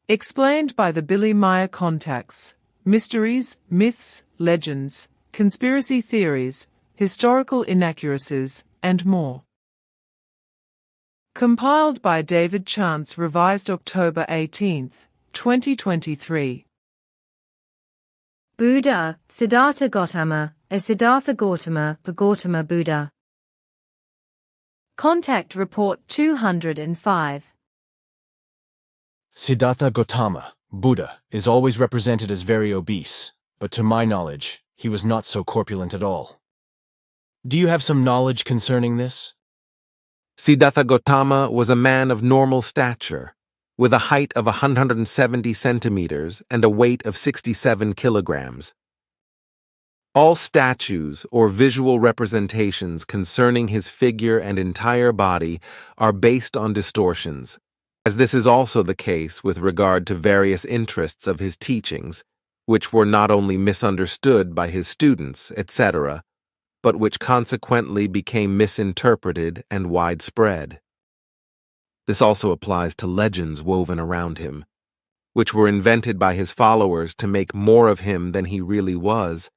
Explained by the Billy Meier contacts, mysteries, myths, legends, conspiracy theories, historical inaccuracies, and more. Compiled by David Chance, revised October 18, 2023. Buddha, Siddhartha Gotama, a Siddhartha Gautama, the Gautama Buddha. Contact Report 205. Siddhartha Gautama, Buddha, is always represented as very obese, but to my knowledge, he was not so corpulent at all. Do you have some knowledge concerning this? Siddhartha Gautama was a man of normal stature, with a height of 170 centimeters and a weight of 67 kilograms. All statues or visual representations concerning his figure and entire body are based on distortions, as this is also the case with regard to various interests of his teachings, which were not only misunderstood by his students, etc., but which consequently became misinterpreted and widespread. This also applies to legends woven around him, which were invented by his followers to make more of him than he really was,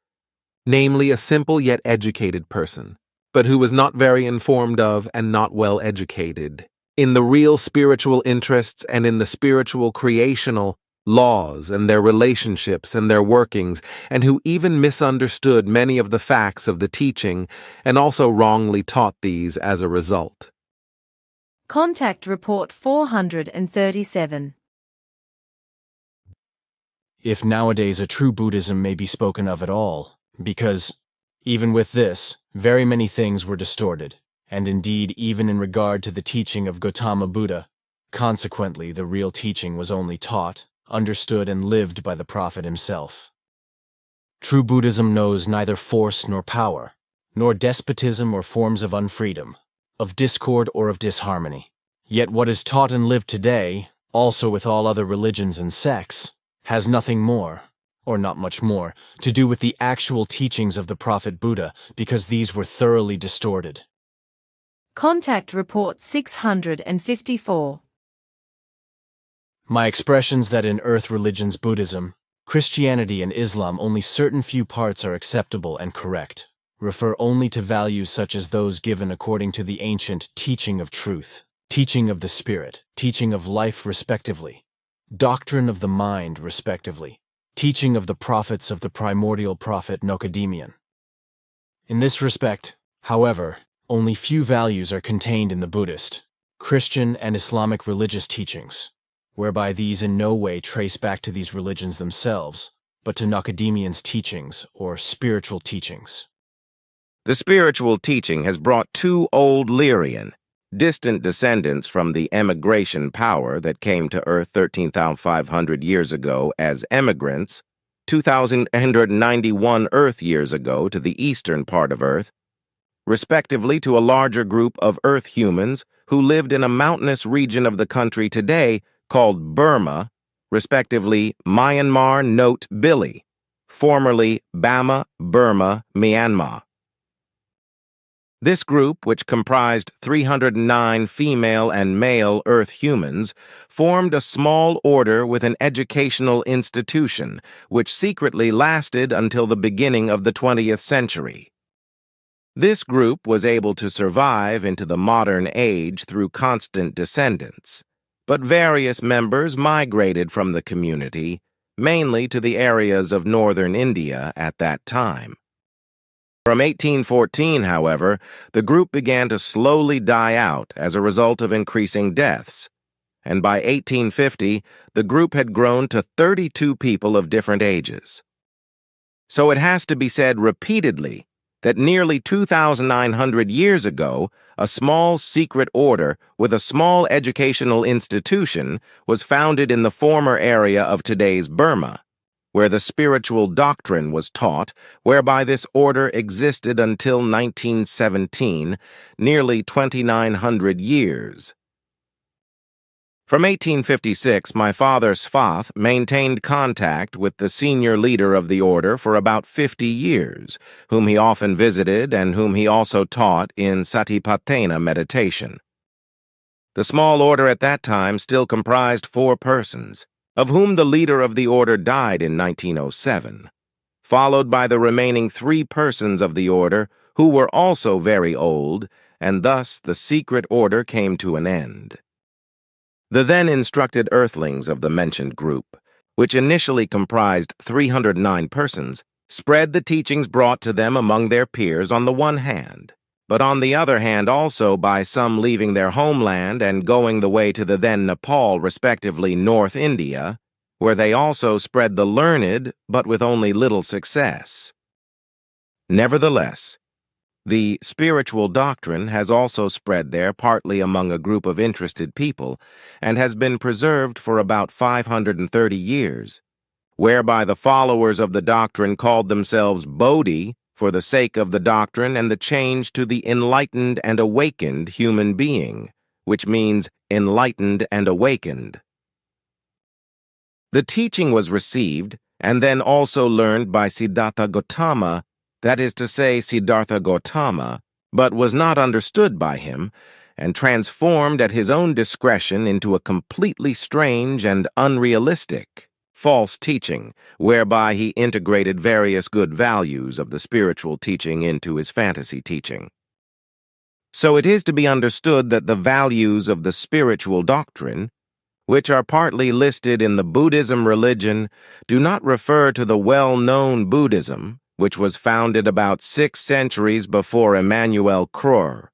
namely a simple yet educated person, but who was not very informed of and not well educated in the real spiritual interests and in the spiritual creational laws and their relationships and their workings, and who even misunderstood many of the facts of the teaching and also wrongly taught these as a result. Contact Report 437. If nowadays a true Buddhism may be spoken of at all, because, even with this, very many things were distorted, and indeed even in regard to the teaching of Gautama Buddha, consequently the real teaching was only taught, understood, and lived by the Prophet himself. True Buddhism knows neither force nor power, nor despotism or forms of unfreedom, of discord or of disharmony. Yet what is taught and lived today, also with all other religions and sects, has nothing more, or not much more, to do with the actual teachings of the Prophet Buddha, because these were thoroughly distorted. Contact Report 654. My expressions that in earth religions Buddhism, Christianity, and Islam only certain few parts are acceptable and correct, refer only to values such as those given according to the ancient teaching of truth, teaching of the spirit, teaching of life respectively, doctrine of the mind respectively, teaching of the prophets of the primordial prophet Nocademian. In this respect, however, only few values are contained in the Buddhist, Christian, and Islamic religious teachings, whereby these in no way trace back to these religions themselves, but to Nocademian's teachings or spiritual teachings. The spiritual teaching has brought two old Lyrian, distant descendants from the emigration power that came to Earth 13,500 years ago as emigrants, 2,891 Earth years ago to the eastern part of Earth, respectively to a larger group of Earth humans who lived in a mountainous region of the country today called Burma, respectively Myanmar Note Billy, formerly Bama, Burma, Myanmar. This group, which comprised 309 female and male Earth humans, formed a small order with an educational institution, which secretly lasted until the beginning of the 20th century. This group was able to survive into the modern age through constant descendants, but various members migrated from the community, mainly to the areas of northern India at that time. From 1814, however, the group began to slowly die out as a result of increasing deaths, and by 1850, the group had grown to 32 people of different ages. So it has to be said repeatedly that nearly 2,900 years ago, a small secret order with a small educational institution was founded in the former area of today's Burma, where the spiritual doctrine was taught, whereby this order existed until 1917, nearly 2,900 years. From 1856, my father Siddhartha maintained contact with the senior leader of the order for about 50 years, whom he often visited and whom he also taught in Satipatthana meditation. The small order at that time still comprised 4 persons, of whom the leader of the order died in 1907, followed by the remaining 3 persons of the order who were also very old, and thus the secret order came to an end. The then instructed earthlings of the mentioned group, which initially comprised 309 persons, spread the teachings brought to them among their peers on the one hand, but on the other hand also by some leaving their homeland and going the way to the then Nepal, respectively North India, where they also spread the learned, but with only little success. Nevertheless, the spiritual doctrine has also spread there partly among a group of interested people and has been preserved for about 530 years, whereby the followers of the doctrine called themselves Bodhi for the sake of the doctrine and the change to the enlightened and awakened human being, which means enlightened and awakened. The teaching was received and then also learned by Siddhattha Gautama, that is to say, Siddhartha Gautama, but was not understood by him, and transformed at his own discretion into a completely strange and unrealistic, false teaching, whereby he integrated various good values of the spiritual teaching into his fantasy teaching. So it is to be understood that the values of the spiritual doctrine, which are partly listed in the Buddhism religion, do not refer to the well-known Buddhism, which was founded about 6 centuries before Emmanuel Krur,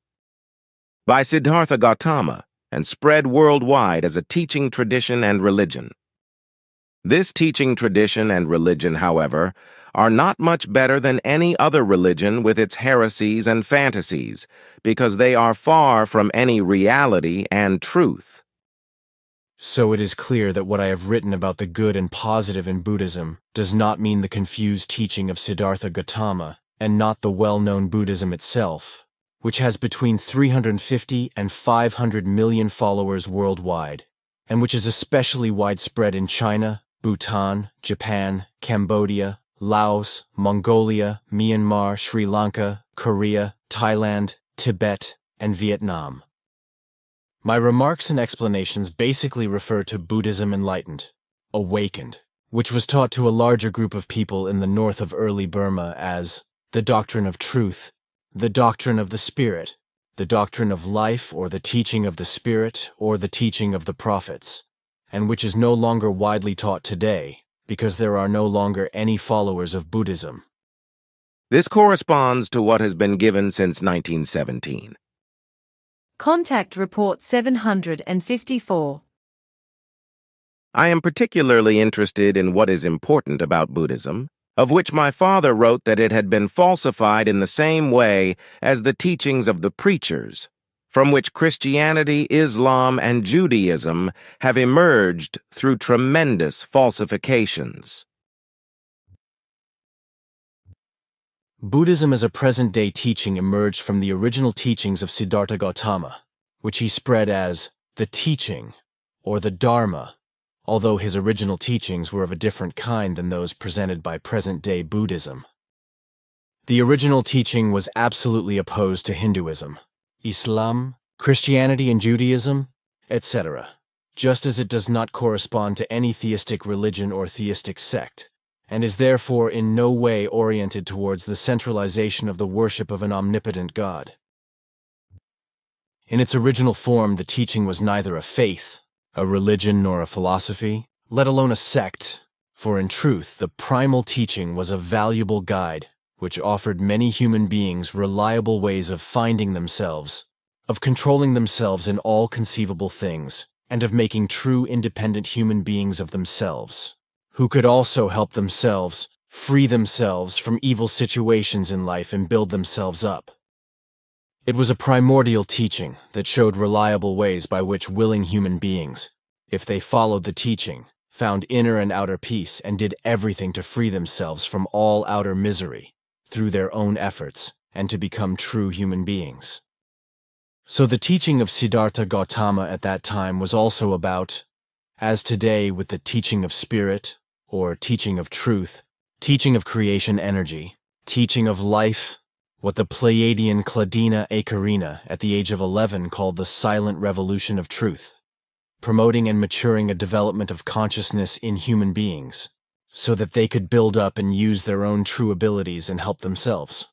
by Siddhartha Gautama, and spread worldwide as a teaching tradition and religion. This teaching tradition and religion, however, are not much better than any other religion with its heresies and fantasies, because they are far from any reality and truth. So it is clear that what I have written about the good and positive in Buddhism does not mean the confused teaching of Siddhartha Gautama, and not the well-known Buddhism itself, which has between 350 and 500 million followers worldwide, and which is especially widespread in China, Bhutan, Japan, Cambodia, Laos, Mongolia, Myanmar, Sri Lanka, Korea, Thailand, Tibet, and Vietnam. My remarks and explanations basically refer to Buddhism enlightened, awakened, which was taught to a larger group of people in the north of early Burma as the doctrine of truth, the doctrine of the spirit, the doctrine of life or the teaching of the spirit or the teaching of the prophets, and which is no longer widely taught today because there are no longer any followers of Buddhism. This corresponds to what has been given since 1917. Contact Report 754. I am particularly interested in what is important about Buddhism, of which my father wrote that it had been falsified in the same way as the teachings of the preachers, from which Christianity, Islam, and Judaism have emerged through tremendous falsifications. Buddhism as a present-day teaching emerged from the original teachings of Siddhartha Gautama, which he spread as the teaching, or the Dharma, although his original teachings were of a different kind than those presented by present-day Buddhism. The original teaching was absolutely opposed to Hinduism, Islam, Christianity and Judaism, etc., just as it does not correspond to any theistic religion or theistic sect, and is therefore in no way oriented towards the centralization of the worship of an omnipotent God. In its original form, the teaching was neither a faith, a religion, nor a philosophy, let alone a sect, for in truth, the primal teaching was a valuable guide which offered many human beings reliable ways of finding themselves, of controlling themselves in all conceivable things, and of making true independent human beings of themselves, who could also help themselves, free themselves from evil situations in life and build themselves up. It was a primordial teaching that showed reliable ways by which willing human beings, if they followed the teaching, found inner and outer peace and did everything to free themselves from all outer misery through their own efforts and to become true human beings. So the teaching of Siddhartha Gautama at that time was also about, as today with the teaching of spirit, or teaching of truth, teaching of creation energy, teaching of life, what the Pleiadian Cladina Ekarina at the age of 11 called the silent revolution of truth. promoting and maturing a development of consciousness in human beings, so that they could build up and use their own true abilities and help themselves.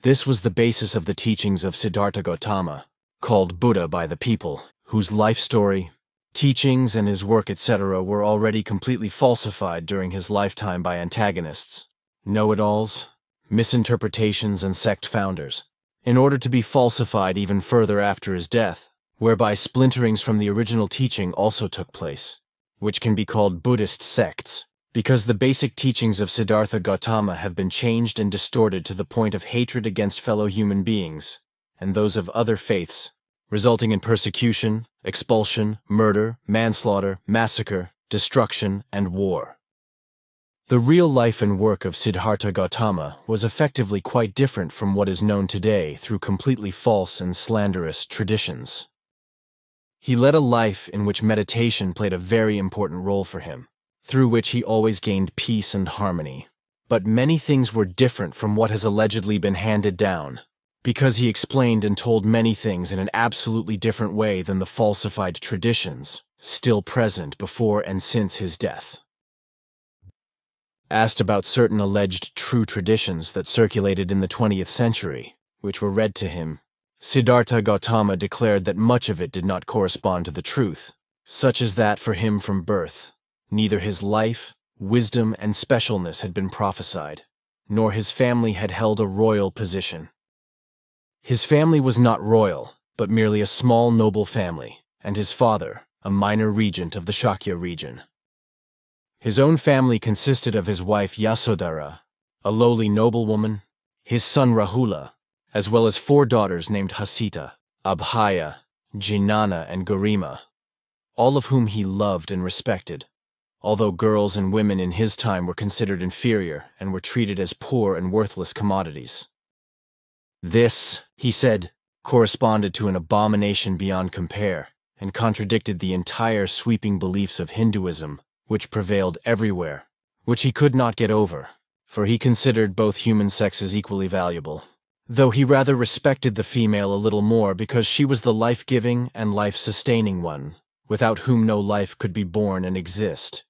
This was the basis of the teachings of Siddhartha Gautama, called Buddha by the people, whose life story, teachings, and his work, etc., were already completely falsified during his lifetime by antagonists, know-it-alls, misinterpretations, and sect founders, in order to be falsified even further after his death, whereby splinterings from the original teaching also took place, which can be called Buddhist sects, because the basic teachings of Siddhartha Gautama have been changed and distorted to the point of hatred against fellow human beings and those of other faiths, resulting in persecution, expulsion, murder, manslaughter, massacre, destruction, and war. The real life and work of Siddhartha Gautama was effectively quite different from what is known today through completely false and slanderous traditions. He led a life in which meditation played a very important role for him, through which he always gained peace and harmony. But many things were different from what has allegedly been handed down, because he explained and told many things in an absolutely different way than the falsified traditions still present before and since his death. Asked about certain alleged true traditions that circulated in the 20th century, which were read to him, Siddhartha Gautama declared that much of it did not correspond to the truth, such as that for him from birth, neither his life, wisdom, and specialness had been prophesied, nor his family had held a royal position. His family was not royal, but merely a small noble family, and his father, a minor regent of the Shakya region. His own family consisted of his wife Yasodhara, a lowly noblewoman, his son Rahula, as well as 4 daughters named Hasita, Abhaya, Jnana, and Garima, all of whom he loved and respected, although girls and women in his time were considered inferior and were treated as poor and worthless commodities. This, he said, corresponded to an abomination beyond compare and contradicted the entire sweeping beliefs of Hinduism, which prevailed everywhere, which he could not get over, for he considered both human sexes equally valuable, though he rather respected the female a little more because she was the life-giving and life-sustaining one, without whom no life could be born and exist.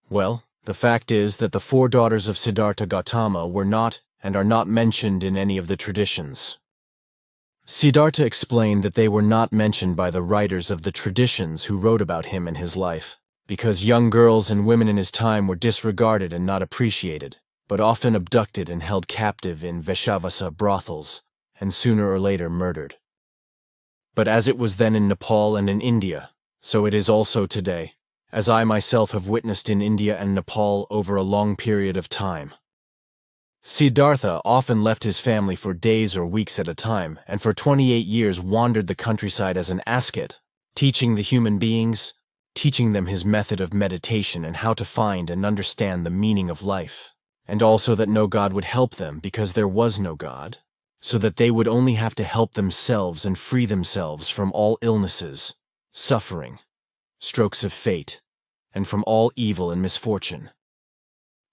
Well, the fact is that the 4 daughters of Siddhartha Gautama were not and are not mentioned in any of the traditions. Siddhartha explained that they were not mentioned by the writers of the traditions who wrote about him and his life, because young girls and women in his time were disregarded and not appreciated, but often abducted and held captive in Veshavasa brothels, and sooner or later murdered. But as it was then in Nepal and in India, so it is also today, as I myself have witnessed in India and Nepal over a long period of time. Siddhartha often left his family for days or weeks at a time, and for 28 years wandered the countryside as an ascet, teaching the human beings, teaching them his method of meditation and how to find and understand the meaning of life, and also that no God would help them because there was no God, so that they would only have to help themselves and free themselves from all illnesses, suffering, strokes of fate, and from all evil and misfortune.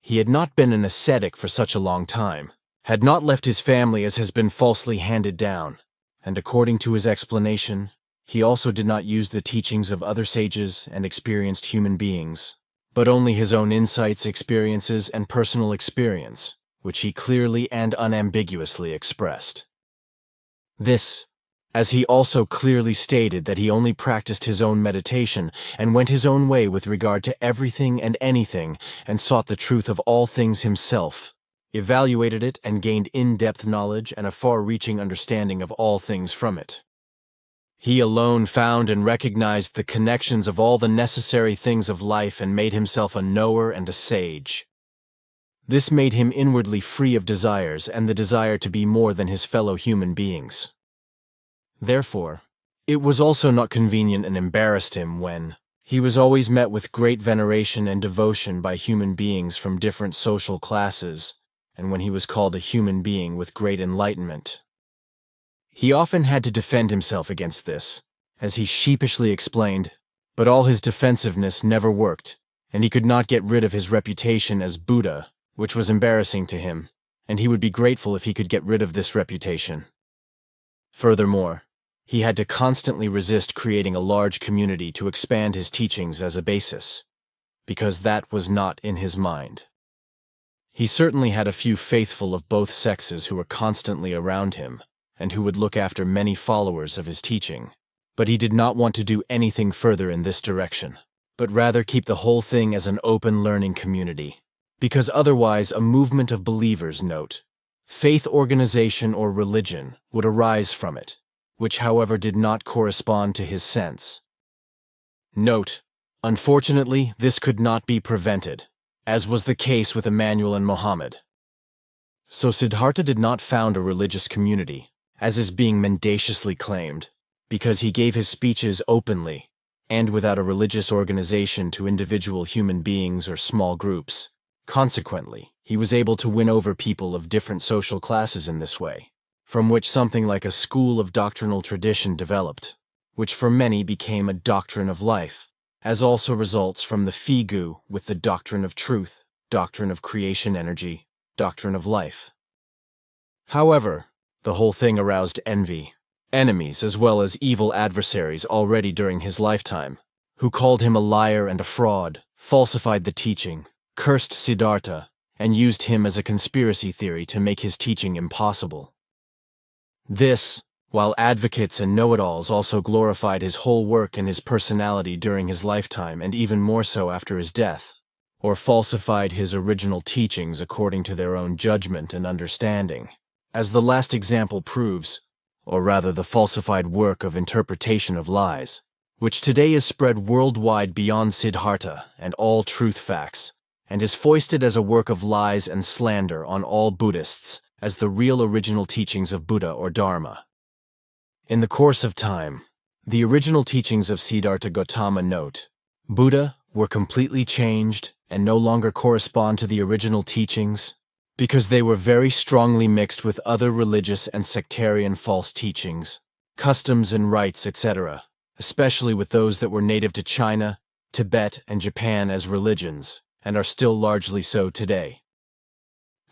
He had not been an ascetic for such a long time, had not left his family as has been falsely handed down, and according to his explanation, he also did not use the teachings of other sages and experienced human beings, but only his own insights, experiences, and personal experience, which he clearly and unambiguously expressed. This, as he also clearly stated that he only practiced his own meditation and went his own way with regard to everything and anything and sought the truth of all things himself, evaluated it and gained in-depth knowledge and a far-reaching understanding of all things from it. He alone found and recognized the connections of all the necessary things of life and made himself a knower and a sage. This made him inwardly free of desires and the desire to be more than his fellow human beings. Therefore, it was also not convenient and embarrassed him when he was always met with great veneration and devotion by human beings from different social classes, and when he was called a human being with great enlightenment. He often had to defend himself against this, as he sheepishly explained, but all his defensiveness never worked, and he could not get rid of his reputation as Buddha, which was embarrassing to him, and he would be grateful if he could get rid of this reputation. Furthermore, He had to constantly resist creating a large community to expand his teachings as a basis, because that was not in his mind. He certainly had a few faithful of both sexes who were constantly around him, and who would look after many followers of his teaching, but he did not want to do anything further in this direction, but rather keep the whole thing as an open learning community, because otherwise a movement of believers, faith organization or religion, would arise from it, which however did not correspond to his sense. Unfortunately, this could not be prevented, as was the case with Emmanuel and Mohammed. So Siddhartha did not found a religious community, as is being mendaciously claimed, because he gave his speeches openly, and without a religious organization to individual human beings or small groups. Consequently, he was able to win over people of different social classes in this way, from which something like a school of doctrinal tradition developed, which for many became a doctrine of life, as also results from the figu with the doctrine of truth, doctrine of creation energy, doctrine of life. However, the whole thing aroused envy, enemies as well as evil adversaries already during his lifetime, who called him a liar and a fraud, falsified the teaching, cursed Siddhartha, and used him as a conspiracy theory to make his teaching impossible. This, while advocates and know-it-alls also glorified his whole work and his personality during his lifetime and even more so after his death, or falsified his original teachings according to their own judgment and understanding, as the last example proves, or rather the falsified work of interpretation of lies, which today is spread worldwide beyond Siddhartha and all truth facts, and is foisted as a work of lies and slander on all Buddhists as the real original teachings of Buddha or Dharma. In the course of time, the original teachings of Siddhartha Gautama Buddha were completely changed and no longer correspond to the original teachings because they were very strongly mixed with other religious and sectarian false teachings, customs and rites, etc., especially with those that were native to China, Tibet, and Japan as religions, and are still largely so today.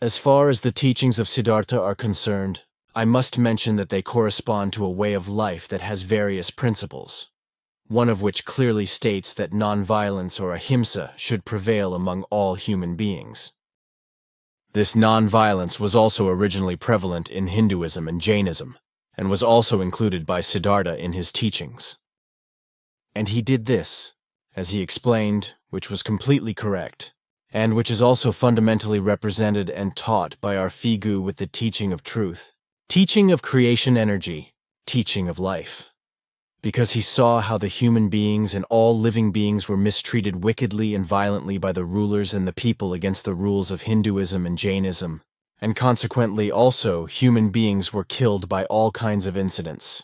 As far as the teachings of Siddhartha are concerned, I must mention that they correspond to a way of life that has various principles, one of which clearly states that non-violence or ahimsa should prevail among all human beings. This non-violence was also originally prevalent in Hinduism and Jainism, and was also included by Siddhartha in his teachings. And he did this, as he explained, which was completely correct, and which is also fundamentally represented and taught by our figu with the teaching of truth, teaching of creation energy, teaching of life. Because he saw how the human beings and all living beings were mistreated wickedly and violently by the rulers and the people against the rules of Hinduism and Jainism, and consequently also human beings were killed by all kinds of incidents.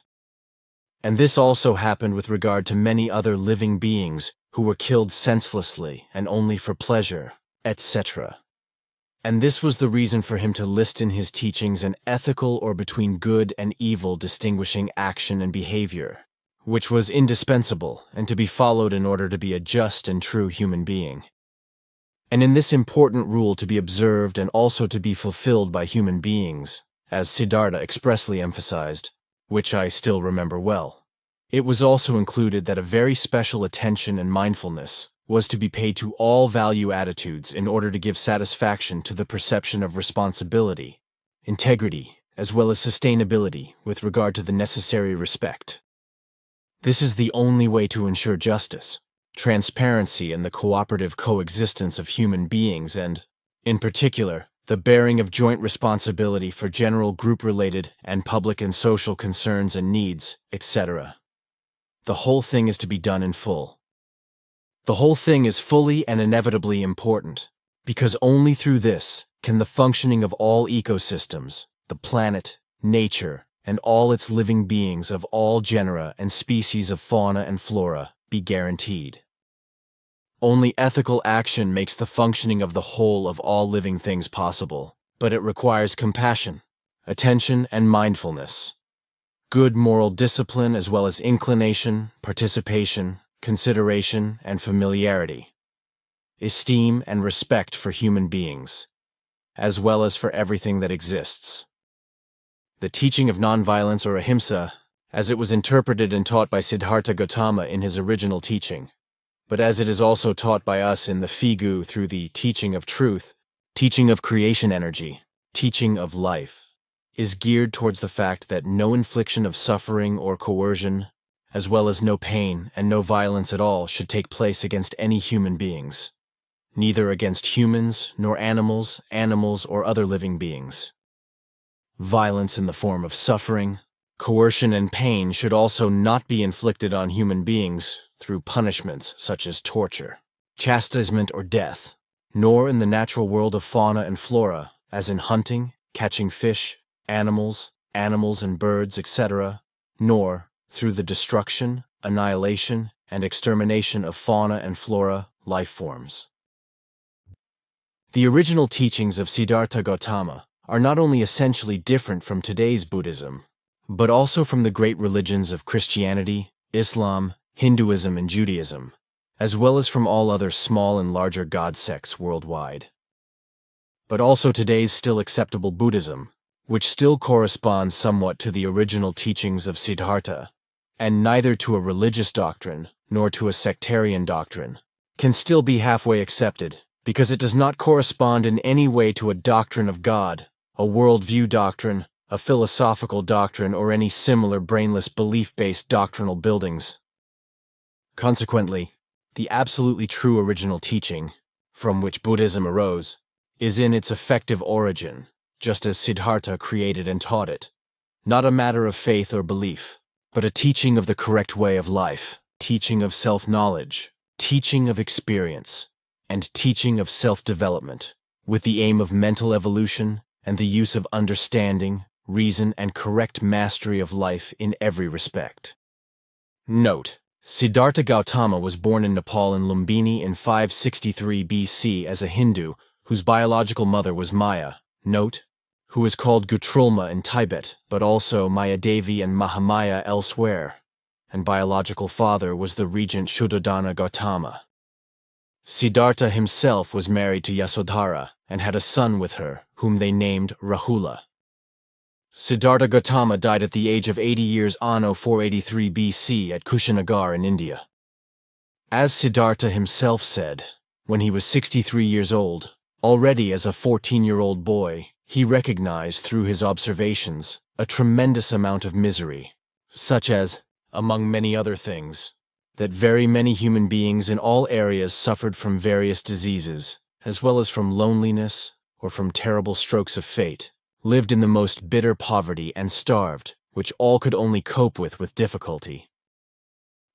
And this also happened with regard to many other living beings who were killed senselessly and only for pleasure, etc. And this was the reason for him to list in his teachings an ethical or between good and evil distinguishing action and behavior, which was indispensable and to be followed in order to be a just and true human being. And in this important rule to be observed and also to be fulfilled by human beings, as Siddhartha expressly emphasized, which I still remember well, it was also included that a very special attention and mindfulness was to be paid to all value attitudes in order to give satisfaction to the perception of responsibility, integrity, as well as sustainability with regard to the necessary respect. This is the only way to ensure justice, transparency, and the cooperative coexistence of human beings and, in particular, the bearing of joint responsibility for general group-related and public and social concerns and needs, etc. The whole thing is to be done in full. The whole thing is fully and inevitably important, because only through this can the functioning of all ecosystems, the planet, nature, and all its living beings of all genera and species of fauna and flora be guaranteed. Only ethical action makes the functioning of the whole of all living things possible, but it requires compassion, attention, and mindfulness, good moral discipline as well as inclination, participation, consideration, and familiarity, esteem and respect for human beings, as well as for everything that exists. The teaching of nonviolence or ahimsa, as it was interpreted and taught by Siddhartha Gautama in his original teaching, but as it is also taught by us in the Figu through the teaching of truth, teaching of creation energy, teaching of life, is geared towards the fact that no infliction of suffering or coercion, as well as no pain and no violence at all, should take place against any human beings, neither against humans nor animals, or other living beings. Violence in the form of suffering, coercion, and pain should also not be inflicted on human beings through punishments such as torture, chastisement, or death, nor in the natural world of fauna and flora, as in hunting, catching fish, animals and birds, etc., nor through the destruction, annihilation, and extermination of fauna and flora life forms. The original teachings of Siddhartha Gautama are not only essentially different from today's Buddhism, but also from the great religions of Christianity, Islam, Hinduism, and Judaism, as well as from all other small and larger god sects worldwide. But also today's still acceptable Buddhism, which still corresponds somewhat to the original teachings of Siddhartha, and neither to a religious doctrine nor to a sectarian doctrine, can still be halfway accepted, because it does not correspond in any way to a doctrine of God, a worldview doctrine, a philosophical doctrine, or any similar brainless belief-based doctrinal buildings. Consequently, the absolutely true original teaching, from which Buddhism arose, is in its effective origin, just as Siddhartha created and taught it, not a matter of faith or belief, but a teaching of the correct way of life, teaching of self-knowledge, teaching of experience, and teaching of self-development, with the aim of mental evolution and the use of understanding, reason, and correct mastery of life in every respect. Note: Siddhartha Gautama was born in Nepal in Lumbini in 563 BC as a Hindu whose biological mother was Maya, note, who is called Gutrulma in Tibet, but also Maya Devi and Mahamaya elsewhere, and biological father was the regent Shuddhodana Gautama. Siddhartha himself was married to Yasodhara and had a son with her, whom they named Rahula. Siddhartha Gautama died at the age of 80 years anno 483 BC at Kushinagar in India. As Siddhartha himself said, when he was 63 years old, already as a 14-year-old boy, he recognized through his observations a tremendous amount of misery, such as, among many other things, that very many human beings in all areas suffered from various diseases, as well as from loneliness or from terrible strokes of fate, lived in the most bitter poverty and starved, which all could only cope with difficulty.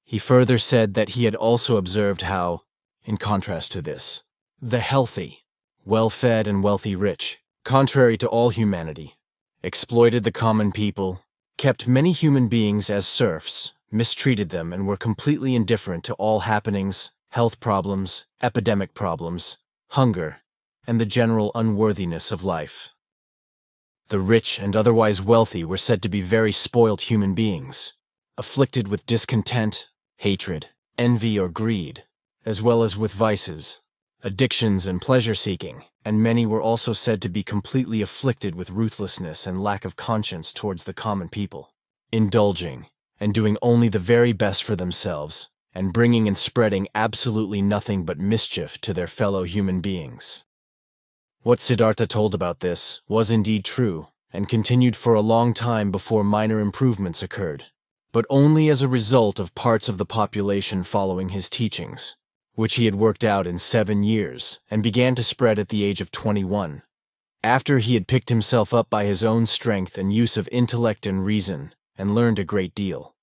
He further said that he had also observed how, in contrast to this, the healthy, well-fed and wealthy rich, contrary to all humanity, exploited the common people, kept many human beings as serfs, mistreated them, and were completely indifferent to all happenings, health problems, epidemic problems, hunger, and the general unworthiness of life. The rich and otherwise wealthy were said to be very spoiled human beings, afflicted with discontent, hatred, envy, or greed, as well as with vices, addictions, and pleasure-seeking, and many were also said to be completely afflicted with ruthlessness and lack of conscience towards the common people, indulging and doing only the very best for themselves, and bringing and spreading absolutely nothing but mischief to their fellow human beings. What Siddhartha told about this was indeed true, and continued for a long time before minor improvements occurred, but only as a result of parts of the population following his teachings, which he had worked out in 7 years, and began to spread at the age of 21, after he had picked himself up by his own strength and use of intellect and reason, and learned a great deal.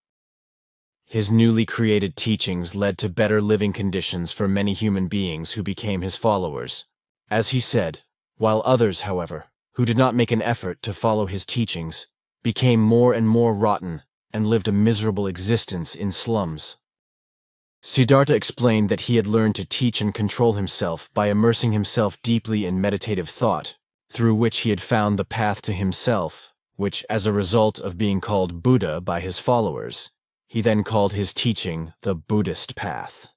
His newly created teachings led to better living conditions for many human beings who became his followers, as he said, while others, however, who did not make an effort to follow his teachings, became more and more rotten and lived a miserable existence in slums. Siddhartha explained that he had learned to teach and control himself by immersing himself deeply in meditative thought, through which he had found the path to himself, which, as a result of being called Buddha by his followers, he then called his teaching the Buddhist path.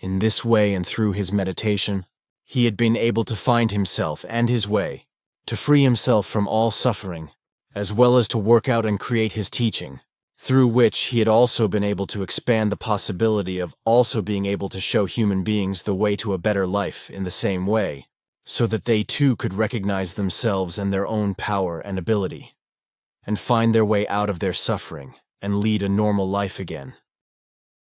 In this way and through his meditation, he had been able to find himself and his way, to free himself from all suffering, as well as to work out and create his teaching, through which he had also been able to expand the possibility of also being able to show human beings the way to a better life in the same way, so that they too could recognize themselves and their own power and ability, and find their way out of their suffering and lead a normal life again.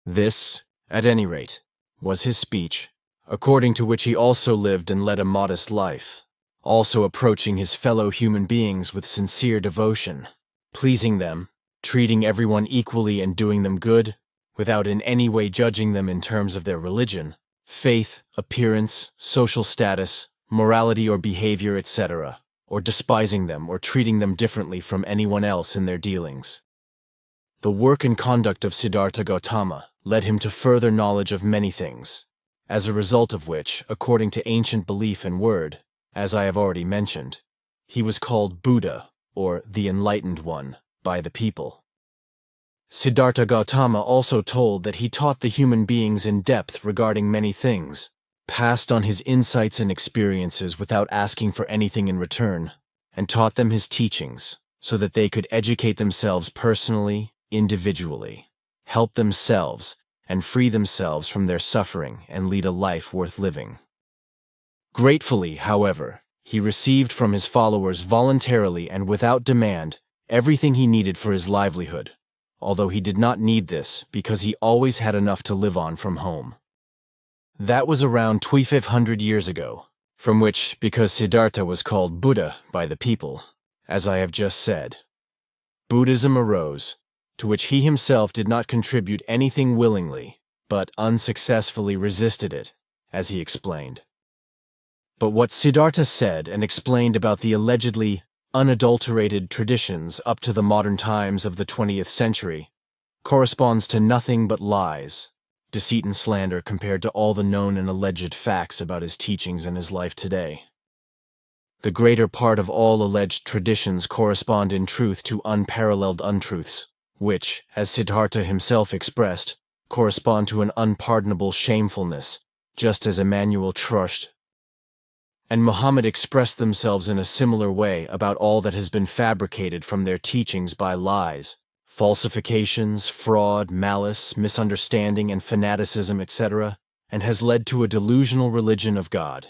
This, at any rate, was his speech, according to which he also lived and led a modest life, also approaching his fellow human beings with sincere devotion, pleasing them, treating everyone equally and doing them good, without in any way judging them in terms of their religion, faith, appearance, social status, morality or behavior, etc., or despising them or treating them differently from anyone else in their dealings. The work and conduct of Siddhartha Gautama led him to further knowledge of many things, as a result of which, according to ancient belief and word, as I have already mentioned, he was called Buddha, or the Enlightened One, by the people. Siddhartha Gautama also told that he taught the human beings in depth regarding many things, passed on his insights and experiences without asking for anything in return, and taught them his teachings so that they could educate themselves personally, individually, help themselves, and free themselves from their suffering and lead a life worth living. Gratefully, however, he received from his followers voluntarily and without demand everything he needed for his livelihood, although he did not need this because he always had enough to live on from home. That was around 2500 years ago, from which, because Siddhartha was called Buddha by the people, as I have just said, Buddhism arose, to which he himself did not contribute anything willingly, but unsuccessfully resisted it, as he explained. But what Siddhartha said and explained about the allegedly unadulterated traditions up to the modern times of the 20th century corresponds to nothing but lies, deceit and slander compared to all the known and alleged facts about his teachings and his life today. The greater part of all alleged traditions correspond in truth to unparalleled untruths, which, as Siddhartha himself expressed, correspond to an unpardonable shamefulness, just as Emmanuel Trushed and Muhammad expressed themselves in a similar way about all that has been fabricated from their teachings by lies, falsifications, fraud, malice, misunderstanding, and fanaticism, etc., and has led to a delusional religion of God.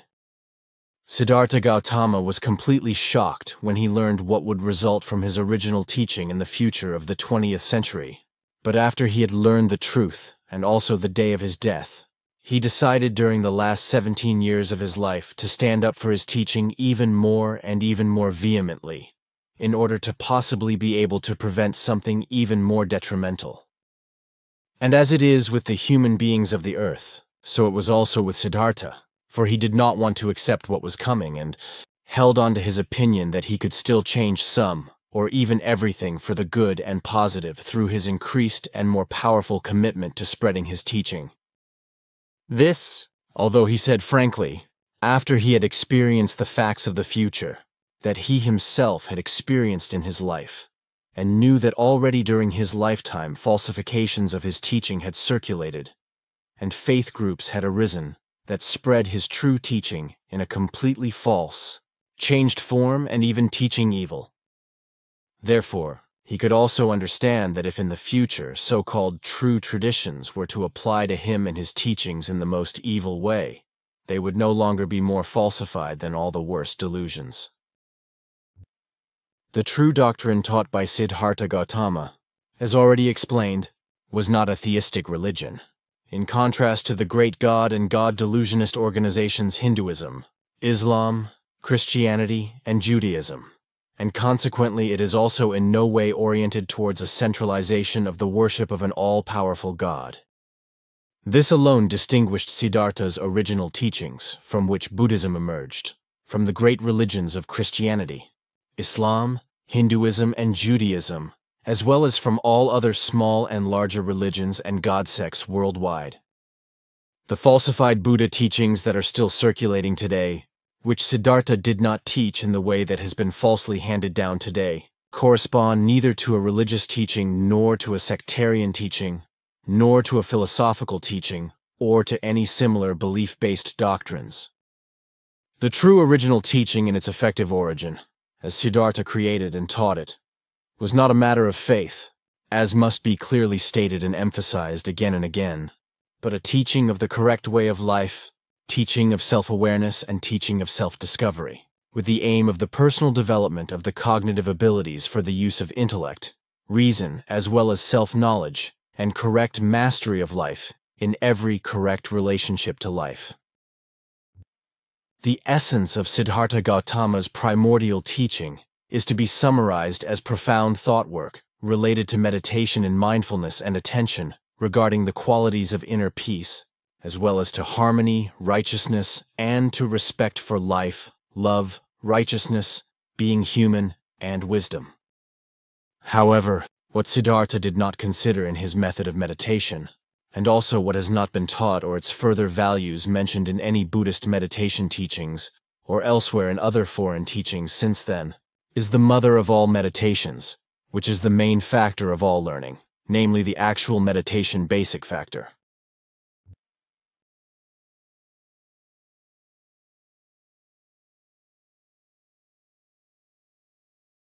Siddhartha Gautama was completely shocked when he learned what would result from his original teaching in the future of the 20th century. But after he had learned the truth, and also the day of his death, he decided during the last 17 years of his life to stand up for his teaching even more and even more vehemently, in order to possibly be able to prevent something even more detrimental. And as it is with the human beings of the earth, so it was also with Siddhartha, for he did not want to accept what was coming and held on to his opinion that he could still change some, or even everything for the good and positive through his increased and more powerful commitment to spreading his teaching. This, although he said frankly, after he had experienced the facts of the future, that he himself had experienced in his life, and knew that already during his lifetime falsifications of his teaching had circulated, and faith groups had arisen that spread his true teaching in a completely false, changed form and even teaching evil. Therefore, he could also understand that if in the future so-called true traditions were to apply to him and his teachings in the most evil way, they would no longer be more falsified than all the worst delusions. The true doctrine taught by Siddhartha Gautama, as already explained, was not a theistic religion, in contrast to the great God and God delusionist organizations Hinduism, Islam, Christianity, and Judaism. And consequently it is also in no way oriented towards a centralization of the worship of an all-powerful God. This alone distinguished Siddhartha's original teachings, from which Buddhism emerged, from the great religions of Christianity, Islam, Hinduism, and Judaism, as well as from all other small and larger religions and God sects worldwide. The falsified Buddha teachings that are still circulating today, which Siddhartha did not teach in the way that has been falsely handed down today, correspond neither to a religious teaching nor to a sectarian teaching, nor to a philosophical teaching, or to any similar belief-based doctrines. The true original teaching in its effective origin, as Siddhartha created and taught it, was not a matter of faith, as must be clearly stated and emphasized again and again, but a teaching of the correct way of life, teaching of self-awareness, and teaching of self-discovery, with the aim of the personal development of the cognitive abilities for the use of intellect, reason, as well as self-knowledge, and correct mastery of life in every correct relationship to life. The essence of Siddhartha Gautama's primordial teaching is to be summarized as profound thought work related to meditation and mindfulness and attention regarding the qualities of inner peace, as well as to harmony, righteousness, and to respect for life, love, righteousness, being human, and wisdom. However, what Siddhartha did not consider in his method of meditation, and also what has not been taught or its further values mentioned in any Buddhist meditation teachings or elsewhere in other foreign teachings since then, is the mother of all meditations, which is the main factor of all learning, namely the actual meditation basic factor.